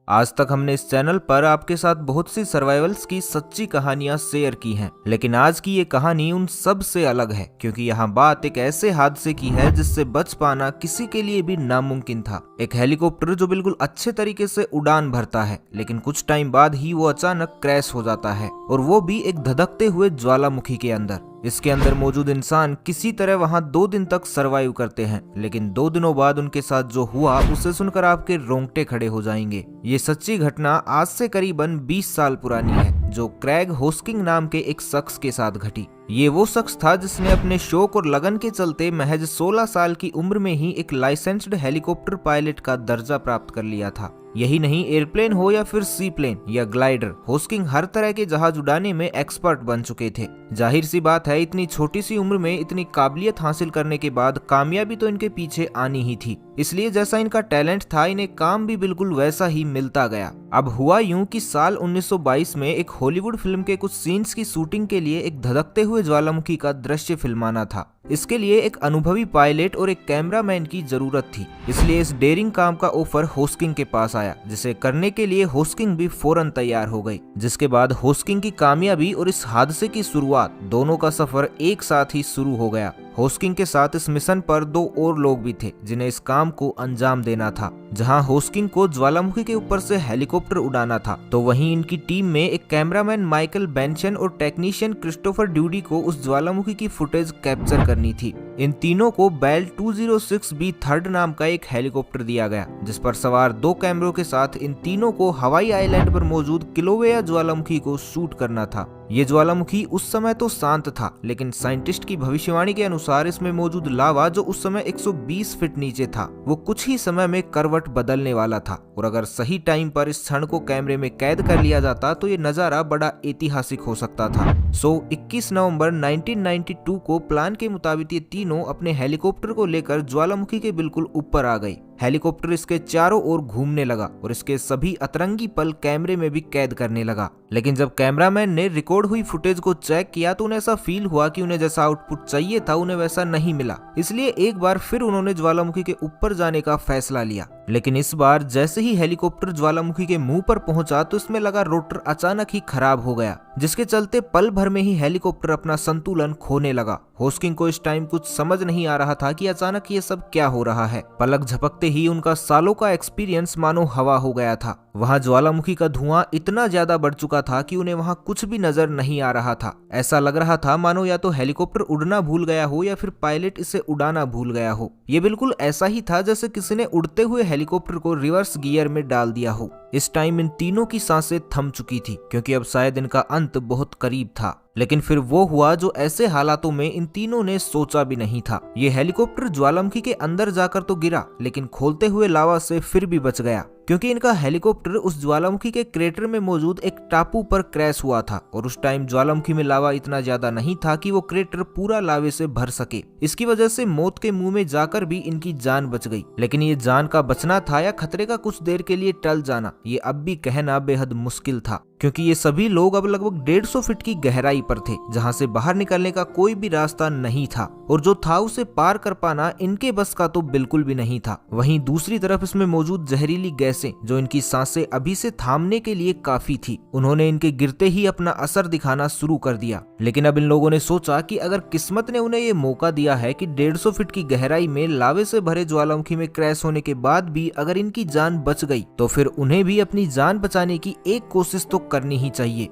आज तक हमने इस चैनल पर आपके साथ बहुत सी सर्वाइवल्स की सच्ची कहानियां शेयर की हैं, लेकिन आज की ये कहानी उन सब से अलग है क्योंकि यहाँ बात एक ऐसे हादसे की है जिससे बच पाना किसी के लिए भी नामुमकिन था। एक हेलीकॉप्टर जो बिल्कुल अच्छे तरीके से उड़ान भरता है, लेकिन कुछ टाइम बाद ही वो अचानक क्रैश हो जाता है, और वो भी एक धधकते हुए ज्वालामुखी के अंदर। इसके अंदर मौजूद इंसान किसी तरह वहां 2 दिन तक सरवाइव करते हैं, लेकिन 2 दिनों बाद उनके साथ जो हुआ उसे सुनकर आपके रोंगटे खड़े हो जाएंगे। ये सच्ची घटना आज से करीबन 20 साल पुरानी है, जो क्रेग होस्किंग नाम के एक शख्स के साथ घटी। ये वो शख्स था जिसने अपने शौक और लगन के चलते महज 16 साल की उम्र में ही एक लाइसेंस्ड हेलीकॉप्टर पायलट का दर्जा प्राप्त कर लिया था। यही नहीं, एयरप्लेन हो या फिर सी प्लेन या ग्लाइडर, होस्किंग हर तरह के जहाज उड़ाने में एक्सपर्ट बन चुके थे। जाहिर सी बात है, इतनी छोटी सी उम्र में इतनी काबिलियत हासिल करने के बाद कामयाबी तो इनके पीछे आनी ही थी, इसलिए जैसा इनका टैलेंट था इन्हें काम भी बिल्कुल वैसा ही मिलता गया। अब हुआ यूं कि साल 1922 में एक हॉलीवुड फिल्म के कुछ सीन्स की शूटिंग के लिए एक धधकते हुए ज्वालामुखी का दृश्य फिल्माना था। इसके लिए एक अनुभवी पायलट और एक कैमरामैन की जरूरत थी, इसलिए इस डेयरिंग काम का ऑफर होस्किंग के पास आया, जिसे करने के लिए होस्किंग भी फौरन तैयार हो गई। जिसके बाद होस्किंग की कामयाबी और इस हादसे की शुरुआत, दोनों का सफर एक साथ ही शुरू हो गया। होस्किंग के साथ इस मिशन पर 2 और लोग भी थे जिन्हें इस काम को अंजाम देना था। जहां होस्किंग को ज्वालामुखी के ऊपर से हेलीकॉप्टर उड़ाना था, तो वहीं इनकी टीम में एक कैमरामैन माइकल बेंशन और टेक्नीशियन क्रिस्टोफर ड्यूडी को उस ज्वालामुखी की फुटेज कैप्चर करनी थी। इन तीनों को बेल 206B थर्ड नाम का एक हेलीकॉप्टर दिया गया, जिस पर सवार 2 कैमरों के साथ इन तीनों को हवाई आइलैंड पर मौजूद किलोवेआ ज्वालामुखी को शूट करना था। ये ज्वालामुखी उस समय तो शांत था, लेकिन साइंटिस्ट की भविष्यवाणी के अनुसार इसमें मौजूद लावा, जो उस समय 120 फीट नीचे था, वो कुछ ही समय में करवट बदलने वाला था। और अगर सही टाइम पर इस क्षण को कैमरे में कैद कर लिया जाता तो ये नजारा बड़ा ऐतिहासिक हो सकता था। 21 नवंबर 1992 को प्लान के मुताबिक ये तीनों अपने हेलीकॉप्टर को लेकर ज्वालामुखी के बिल्कुल ऊपर आ गई। हेलीकॉप्टर इसके चारों ओर घूमने लगा और इसके सभी अतरंगी पल कैमरे में भी कैद करने लगा। लेकिन जब कैमरामैन ने रिकॉर्ड हुई फुटेज को चेक किया तो उन्हें ऐसा फील हुआ कि उन्हें जैसा आउटपुट चाहिए था उन्हें वैसा नहीं मिला। इसलिए एक बार फिर उन्होंने ज्वालामुखी के ऊपर जाने का फैसला लिया। लेकिन इस बार जैसे ही हेलीकॉप्टर ज्वालामुखी के मुंह पर पहुंचा तो इसमें लगा रोटर अचानक ही खराब हो गया, जिसके चलते पल भर में ही हेलीकॉप्टर अपना संतुलन खोने लगा। होस्किंग को इस टाइम कुछ समझ नहीं आ रहा था कि अचानक ये सब क्या हो रहा है। पलक झपकते ही उनका सालों का एक्सपीरियंस मानो हवा हो गया था। वहां ज्वालामुखी का धुआं इतना ज्यादा बढ़ चुका था कि उन्हें वहां कुछ भी नजर नहीं आ रहा था। ऐसा लग रहा था मानो या तो हेलीकॉप्टर उड़ना भूल गया हो या फिर पायलट इसे उड़ाना भूल गया हो। ये बिल्कुल ऐसा ही था जैसे किसी ने उड़ते हुए हेलीकॉप्टर को रिवर्स गियर में डाल दिया हो। इस टाइम इन तीनों की सांसें थम चुकी थी, क्योंकि अब शायद इनका अंत बहुत करीब था। लेकिन फिर वो हुआ जो ऐसे हालातों में इन तीनों ने सोचा भी नहीं था। ये हेलीकॉप्टर ज्वालामुखी के अंदर जाकर तो गिरा, लेकिन खोलते हुए लावा से फिर भी बच गया, क्योंकि इनका हेलीकॉप्टर उस ज्वालामुखी के क्रेटर में मौजूद एक टापू पर क्रैश हुआ था। और उस टाइम ज्वालामुखी में लावा इतना ज्यादा नहीं था कि वो क्रेटर पूरा लावे से भर सके। इसकी वजह से मौत के मुंह में जाकर भी इनकी जान बच गई। लेकिन ये जान का बचना था या खतरे का कुछ देर के लिए टल जाना, ये अब भी कहना बेहद मुश्किल था, क्योंकि ये सभी लोग अब लगभग 150 फीट की गहराई पर थे, जहां से बाहर निकलने का कोई भी रास्ता नहीं था, और जो था उसे पार कर पाना इनके बस का तो बिल्कुल भी नहीं था। वहीं दूसरी तरफ इसमें मौजूद जहरीली गैसें, जो इनकी सांसें अभी से थामने के लिए काफी थी, उन्होंने इनके गिरते ही अपना असर दिखाना शुरू कर दिया। लेकिन अब इन लोगों ने सोचा कि अगर किस्मत ने उन्हें ये मौका दिया है कि 150 फीट की गहराई में लावे से भरे ज्वालामुखी में क्रैश होने के बाद भी अगर इनकी जान बच गई, तो फिर उन्हें भी अपनी जान बचाने की एक कोशिश तो करनी ही चाहिए।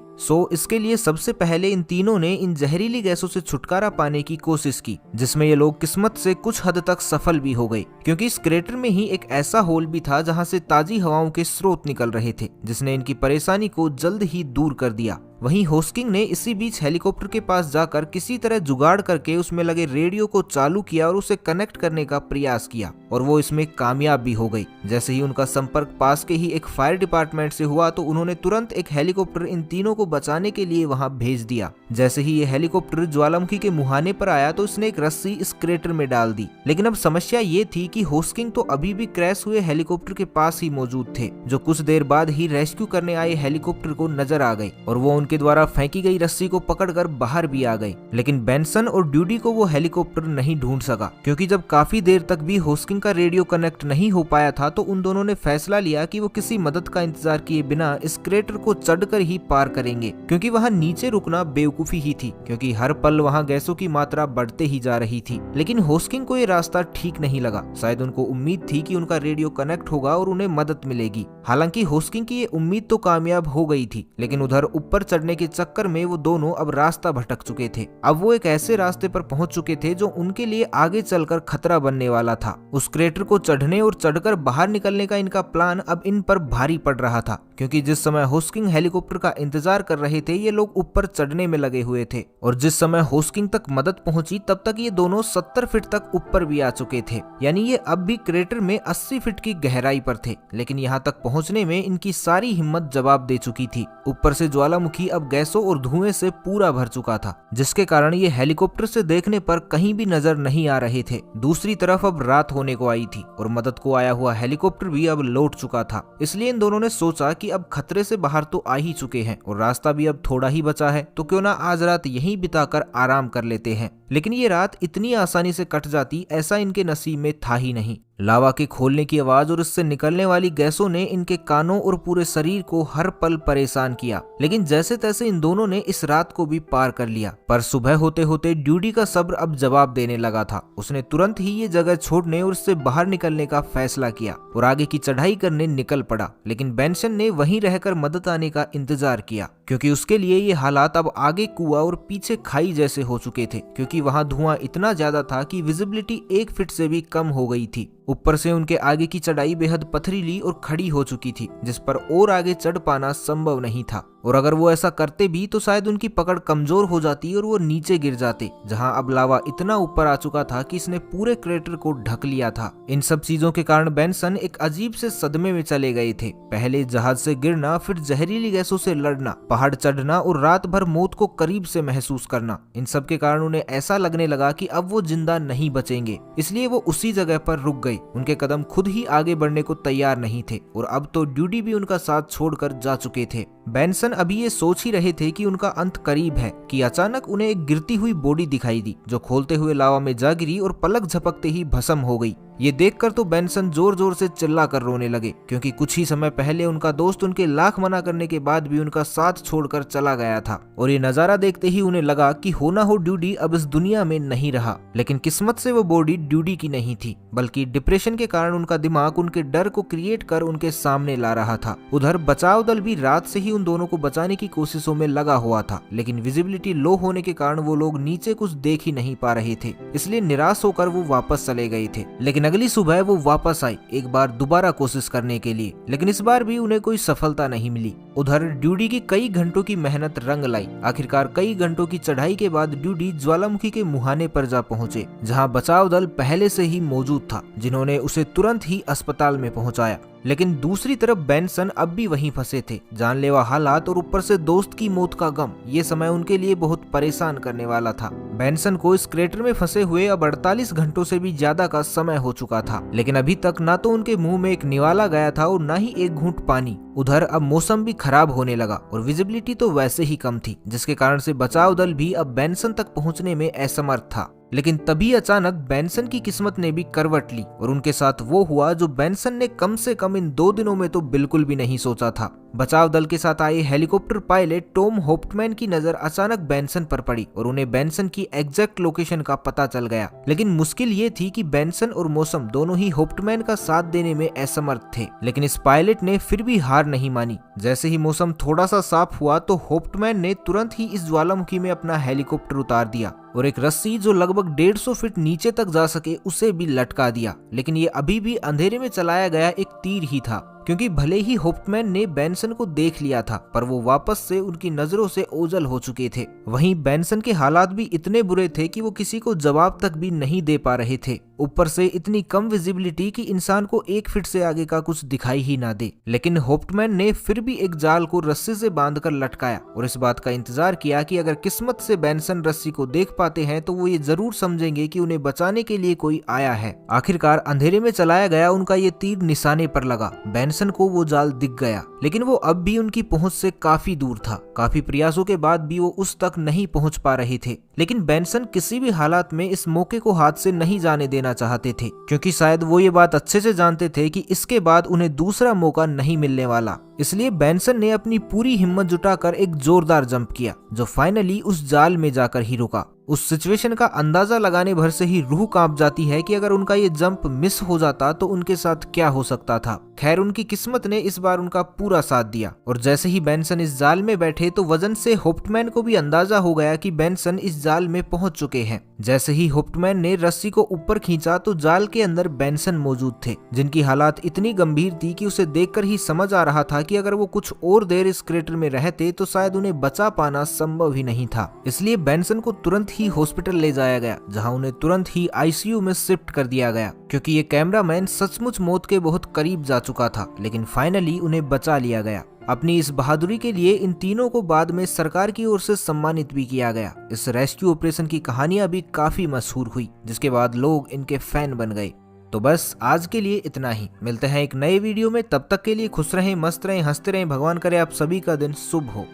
इसके लिए सबसे पहले इन तीनों ने इन जहरीली गैसों से छुटकारा पाने की कोशिश की, जिसमें ये लोग किस्मत से कुछ हद तक सफल भी हो गए, क्योंकि इस क्रेटर में ही एक ऐसा होल भी था जहां से ताजी हवाओं के स्रोत निकल रहे थे, जिसने इनकी परेशानी को जल्द ही दूर कर दिया। वहीं होस्किंग ने इसी बीच हेलीकॉप्टर के पास जाकर किसी तरह जुगाड़ करके उसमें लगे रेडियो को चालू किया और उसे कनेक्ट करने का प्रयास किया, और वो इसमें कामयाब भी हो गई। जैसे ही उनका संपर्क पास के ही एक फायर डिपार्टमेंट से हुआ तो उन्होंने तुरंत एक हेलीकॉप्टर इन तीनों को बचाने के लिए वहां भेज दिया। जैसे ही ये हेलीकॉप्टर ज्वालामुखी के मुहाने पर आया तो उसने एक रस्सी इस क्रेटर में डाल दी। लेकिन अब समस्या ये थी कि होस्किंग तो अभी भी क्रैश हुए हेलीकॉप्टर के पास ही मौजूद थे, जो कुछ देर बाद ही रेस्क्यू करने आए हेलीकॉप्टर को नजर आ गए और वो उनके द्वारा फेंकी गई रस्सी को पकड़कर बाहर भी आ गए। लेकिन बेंसन और ड्यूडी को वो हेलीकॉप्टर नहीं ढूंढ सका, क्योंकि जब काफी देर तक भी होस्किंग का रेडियो कनेक्ट नहीं हो पाया था तो उन दोनों ने फैसला लिया कि वो किसी मदद का इंतजार किए बिना इस क्रेटर को चढ़कर ही पार करेंगे, क्योंकि वहां नीचे रुकना बेवकूफी ही थी, क्योंकि हर पल वहां गैसों की मात्रा बढ़ते ही जा रही थी। लेकिन होस्किंग को ये रास्ता ठीक नहीं लगा। शायद उनको उम्मीद थी कि उनका रेडियो कनेक्ट होगा और उन्हें मदद मिलेगी। हालांकि होस्किंग की ये उम्मीद तो कामयाब हो गई थी, लेकिन उधर ऊपर चढ़ने के चक्कर में वो दोनों अब रास्ता भटक चुके थे। अब वो एक ऐसे रास्ते पर पहुंच चुके थे जो उनके लिए आगे चलकर खतरा बनने वाला था। उस क्रेटर को चढ़ने और चढ़कर बाहर निकलने का इनका प्लान अब इन पर भारी पड़ रहा था, क्योंकि जिस समय होस्किंग हेलीकॉप्टर का इंतजार कर रहे थे ये लोग ऊपर चढ़ने में लगे हुए थे, और जिस समय होस्किंग तक मदद पहुंची तब तक ये दोनों 70 फीट तक ऊपर भी आ चुके थे। यानी ये अब भी क्रेटर में 80 फीट की गहराई पर थे। लेकिन यहाँ तक पहुंचने में इनकी सारी हिम्मत जवाब दे चुकी थी। ऊपर से ज्वालामुखी अब गैसों और धुएं से पूरा भर चुका था, जिसके कारण ये हेलीकॉप्टर से देखने पर कहीं भी नजर नहीं आ रहे थे। दूसरी तरफ अब रात होने को आई थी और मदद को आया हुआ हेलीकॉप्टर भी अब लौट चुका था। इसलिए इन दोनों ने सोचा कि अब खतरे से बाहर तो आ ही चुके हैं और रास्ता भी अब थोड़ा ही बचा है, तो क्यों ना आज रात यहीं बिताकर आराम कर लेते हैं। लेकिन ये रात इतनी आसानी से कट जाती ऐसा इनके नसीब में था ही नहीं। लावा के खोलने की आवाज और इससे निकलने वाली गैसों ने इनके कानों और पूरे शरीर को हर पल परेशान किया। लेकिन जैसे तैसे इन दोनों ने इस रात को भी पार कर लिया। पर सुबह होते होते ड्यूडी का सब्र अब जवाब देने लगा था। उसने तुरंत ही ये जगह छोड़ने और इससे बाहर निकलने का फैसला किया और आगे की चढ़ाई करने निकल पड़ा। लेकिन बेंसन ने वहीं रहकर मदद आने का इंतजार किया, क्योंकि उसके लिए ये हालात अब आगे कुआं और पीछे खाई जैसे हो चुके थे, क्योंकि वहां धुआं इतना ज्यादा था कि विजिबिलिटी 1 फीट से भी कम हो गई थी। ऊपर से उनके आगे की चढ़ाई बेहद पथरीली और खड़ी हो चुकी थी, जिस पर और आगे चढ़ पाना संभव नहीं था। और अगर वो ऐसा करते भी तो शायद उनकी पकड़ कमजोर हो जाती और वो नीचे गिर जाते, जहां अब लावा इतना ऊपर आ चुका था कि इसने पूरे क्रेटर को ढक लिया था। इन सब चीजों के कारण बेंसन एक अजीब से सदमे में चले गए थे। पहले जहाज से गिरना, फिर जहरीली गैसों से लड़ना, पहाड़ चढ़ना और रात भर मौत को करीब से महसूस करना। इन सब के कारण उन्हें ऐसा लगने लगा कि अब वो जिंदा नहीं बचेंगे। इसलिए वो उसी जगह पर रुक गए। उनके कदम खुद ही आगे बढ़ने को तैयार नहीं थे और अब तो ड्यूडी भी उनका साथ छोड़कर जा चुके थे। बेंसन अभी ये सोच ही रहे थे कि उनका अंत करीब है कि अचानक उन्हें एक गिरती हुई बॉडी दिखाई दी, जो खोलते हुए लावा में जा गिरी और पलक झपकते ही भस्म हो गई। ये देखकर तो बेंसन जोर जोर से चिल्लाकर रोने लगे, क्योंकि कुछ ही समय पहले उनका दोस्त उनके लाख मना करने के बाद भी उनका साथ छोड़कर चला गया था। और ये नजारा देखते ही उन्हें लगा कि हो ना हो ड्यूडी अब इस दुनिया में नहीं रहा। लेकिन किस्मत से वो बॉडी ड्यूडी की नहीं थी, बल्कि डिप्रेशन के कारण उनका दिमाग उनके डर को क्रिएट कर उनके सामने ला रहा था। उधर बचाव दल भी रात से ही उन दोनों को बचाने की कोशिशों में लगा हुआ था, लेकिन विजिबिलिटी लो होने के कारण वो लोग नीचे कुछ देख ही नहीं पा रहे थे। इसलिए निराश होकर वो वापस चले गए थे। लेकिन अगली सुबह वो वापस आए एक बार दोबारा कोशिश करने के लिए, लेकिन इस बार भी उन्हें कोई सफलता नहीं मिली। उधर ड्यूडी की कई घंटों की मेहनत रंग लाई। आखिरकार कई घंटों की चढ़ाई के बाद ड्यूडी ज्वालामुखी के मुहाने पर जा पहुंचे, जहां बचाव दल पहले से ही मौजूद था, जिन्होंने उसे तुरंत ही अस्पताल में पहुंचाया। लेकिन दूसरी तरफ बेंसन अब भी वहीं फंसे थे। जानलेवा हालात और ऊपर से दोस्त की मौत का गम, ये समय उनके लिए बहुत परेशान करने वाला था। बेंसन को इस क्रेटर में फंसे हुए अब 48 घंटों से भी ज्यादा का समय हो चुका था, लेकिन अभी तक ना तो उनके मुंह में एक निवाला गया था और ना ही एक घूंट पानी। उधर अब मौसम भी खराब होने लगा और विजिबिलिटी तो वैसे ही कम थी, जिसके कारण से बचाव दल भी अब बेंसन तक पहुंचने में असमर्थ था। लेकिन तभी अचानक बेंसन की किस्मत ने भी करवट ली और उनके साथ वो हुआ जो बेंसन ने कम से कम इन 2 दिनों में तो बिल्कुल भी नहीं सोचा था। बचाव दल के साथ आए हेलीकॉप्टर पायलट टॉम होप्टमैन की नजर अचानक बेंसन पर पड़ी और उन्हें बेंसन की एग्जैक्ट लोकेशन का पता चल गया। लेकिन मुश्किल ये थी कि बेंसन और मौसम दोनों ही होप्टमैन का साथ देने में असमर्थ थे। लेकिन इस पायलट ने फिर भी हार नहीं मानी। जैसे ही मौसम थोड़ा सा साफ हुआ तो होप्टमैन ने तुरंत ही इस ज्वालामुखी में अपना हेलीकॉप्टर उतार दिया और एक रस्सी जो लगभग 150 फीट नीचे तक जा सके उसे भी लटका दिया। लेकिन ये अभी भी अंधेरे में चलाया गया एक तीर ही था। क्योंकि भले ही होप्टमैन ने बेंसन को देख लिया था, पर वो वापस से उनकी नजरों से ओझल हो चुके थे। वहीं बेंसन के हालात भी इतने बुरे थे कि वो किसी को जवाब तक भी नहीं दे पा रहे थे। ऊपर से इतनी कम विजिबिलिटी कि इंसान को 1 फीट से आगे का कुछ दिखाई ही ना दे। लेकिन होप्टमैन ने फिर भी एक जाल को रस्सी से बांधकर लटकाया और इस बात का इंतजार किया कि अगर किस्मत से बेंसन रस्सी को देख पाते हैं तो वो ये जरूर समझेंगे कि उन्हें बचाने के लिए कोई आया है। आखिरकार अंधेरे में चलाया गया उनका ये तीर निशाने पर लगा। बेंसन को वो जाल दिख गया, लेकिन वो अब भी उनकी पहुंच से काफी दूर था। काफी प्रयासों के बाद भी वो उस तक नहीं पहुंच पा रहे थे। लेकिन बेंसन किसी भी हालात में इस मौके को हाथ से नहीं जाने देना चाहते थे, क्योंकि शायद वो ये बात अच्छे से जानते थे कि इसके बाद उन्हें दूसरा मौका नहीं मिलने वाला। इसलिए बेंसन ने अपनी पूरी हिम्मत जुटाकर एक जोरदार जंप किया, जो फाइनली उस जाल में जाकर ही रुका। उस सिचुएशन का अंदाजा लगाने भर से ही रूह कांप जाती है कि अगर उनका ये जंप मिस हो जाता तो उनके साथ क्या हो सकता था। खैर, उनकी किस्मत ने इस बार उनका पूरा साथ दिया और जैसे ही बेंसन इस जाल में बैठे तो वजन से होप्टमैन को भी अंदाजा हो गया कि बेंसन इस जाल में पहुंच चुके हैं। जैसे ही होप्टमैन ने रस्सी को ऊपर खींचा तो जाल के अंदर बेंसन मौजूद थे, जिनकी हालात इतनी गंभीर थी कि उसे देखकर ही समझ आ रहा था कि अगर वो कुछ और देर इस क्रेटर में रहते तो शायद उन्हें बचा पाना संभव ही नहीं था। इसलिए बेंसन को तुरंत ही हॉस्पिटल ले जाया गया, जहां उन्हें तुरंत ही आईसीयू में शिफ्ट कर दिया गया, क्योंकि ये कैमरामैन सचमुच मौत के बहुत करीब जा चुका था। लेकिन फाइनली उन्हें बचा लिया गया। अपनी इस बहादुरी के लिए इन तीनों को बाद में सरकार की ओर से सम्मानित भी किया गया। इस रेस्क्यू ऑपरेशन की कहानियां भी काफी मशहूर हुई, जिसके बाद लोग इनके फैन बन गए। तो बस आज के लिए इतना ही। मिलते हैं एक नए वीडियो में, तब तक के लिए खुश रहें, मस्त रहें, हंसते रहें। भगवान करे आप सभी का दिन शुभ हो।